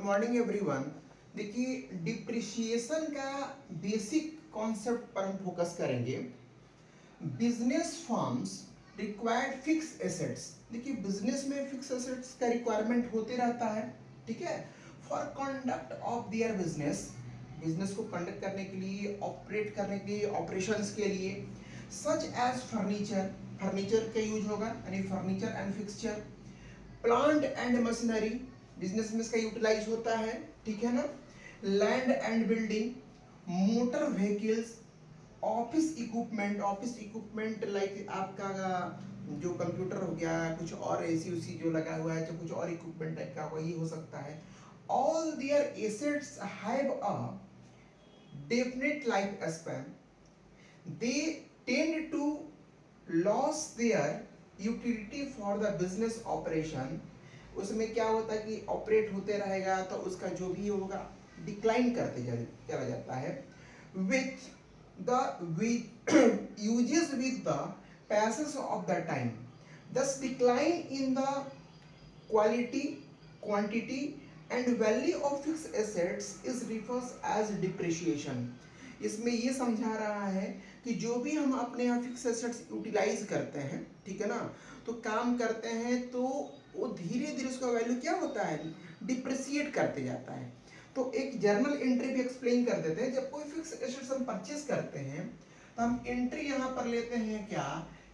Morning everyone. देखिए, depreciation का basic concept पर हम फोकस करेंगे। Business firms required fix assets. देखिए, बिजनेस में फिक्स एसेट्स का रिक्वायरमेंट होते रहता है, ठीक है, for conduct of their business. Business को कंडक्ट करने के लिए, ऑपरेट करने के लिए, ऑपरेशंस के लिए, सच एज फर्नीचर, फर्नीचर का यूज होगा यानी furniture and fixture, plant and machinery, business में इसका यूटिलाइज होता है, ठीक है ना, land and building, motor vehicles, office equipment, office equipment like आपका जो कंप्यूटर हो गया, कुछ और एसी उसी जो लगा हुआ है, जो कुछ और इक्विपमेंट टाइप का वही हो सकता है। All their assets have a definite lifespan. They tend to lose their utility for the business operation. उसमें क्या होता है कि ऑपरेट होते रहेगा तो उसका जो भी होगा डिक्लाइन करते चला जाता है with uses with the passage of the time. Thus decline in the quality, quantity and value of fixed assets is refers as depreciation. इसमें ये समझा रहा है कि जो भी हम अपने यहाँ फिक्स एसेट्स यूटिलाइज करते हैं, ठीक है ना, तो काम करते हैं तो वो धीरे धीरे उसका वैल्यू क्या होता है, डिप्रिसिएट करते जाता है। तो एक जर्नल एंट्री भी एक्सप्लेन कर देते हैं। जब कोई फिक्स एसेट्स हम परचेस करते हैं तो हम एंट्री यहाँ पर लेते हैं क्या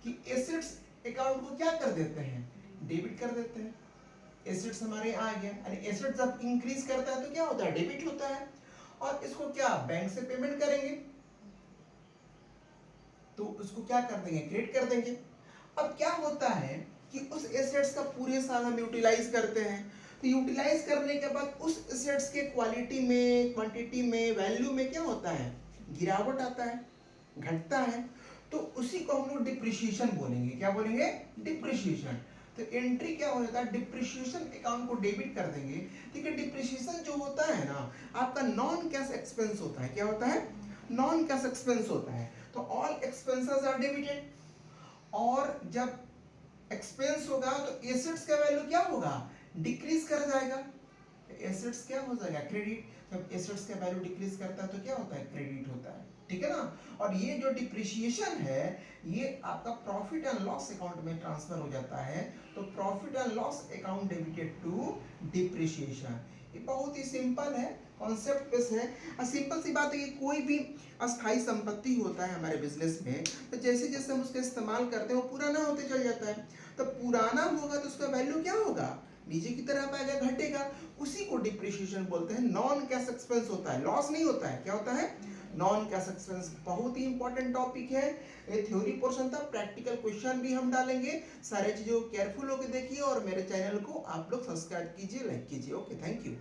कि एसेट्स अकाउंट को क्या कर देते हैं, डेबिट कर देते हैं। एसेट्स हमारे आ गया, यानी एसेट जब इंक्रीज करता है तो क्या होता है, डेबिट होता है। और इसको क्या बैंक से पेमेंट करेंगे तो उसको क्या कर देंगे, क्रेडिट कर देंगे। अब क्या होता है कि उस एसेट्स का पूरे साल हम यूटिलाइज करते हैं, तो यूटिलाइज करने के बाद उस एसेट्स के क्वालिटी में, क्वांटिटी में, वैल्यू में क्या होता है, गिरावट आता है, घटता है। तो उसी को हम लोग डिप्रिशिएशन बोलेंगे। क्या बोलेंगे, डिप्रिशिएशन। तो एंट्री क्या हो जाता है, डिप्रिशिएशन अकाउंट को डेबिट कर देंगे। ठीक है, डिप्रिशिएशन जो होता है ना आपका नॉन कैश एक्सपेंस होता है। क्या होता है, नॉन कैश एक्सपेंस होता है। तो ऑल एक्सपेंसेस आर डेबिटेड। और जब एक्सपेंस होगा तो एसेट्स का वैल्यू क्या होगा, डिक्रीज कर जाएगा। एसेट्स क्या हो जाएगा, क्रेडिट। जब एसेट्स का वैल्यू डिक्रीज करता है तो क्या होता है, क्रेडिट होता है, ठीक है ना। और ये जो डिप्रिशिएशन है ये आपका प्रॉफिट एंड लॉस अकाउंट में ट्रांसफर हो जाता है। तो profit and loss account debited to depreciation. ये बहुत ही सिंपल है, कॉन्सेप्ट बेस है। सिंपल सी बात है कि कोई भी अस्थाई संपत्ति होता है हमारे बिजनेस में, तो जैसे जैसे हम उसका इस्तेमाल करते हैं वो पुराना होते चल जाता है। तो पुराना होगा तो उसका वैल्यू क्या होगा, नीचे की तरफ आएगा, घटेगा। उसी को डिप्रिशिएशन बोलते हैं। नॉन कैश एक्सपेंस होता है, लॉस नहीं होता है। क्या होता है, नॉन कैश एक्सपेंस। बहुत ही इंपॉर्टेंट टॉपिक है। ये थ्योरी पोर्शन था, प्रैक्टिकल क्वेश्चन भी हम डालेंगे। सारे चीजों को केयरफुल होकर देखिए और मेरे चैनल को आप लोग सब्सक्राइब कीजिए, लाइक कीजिए। Okay, thank you.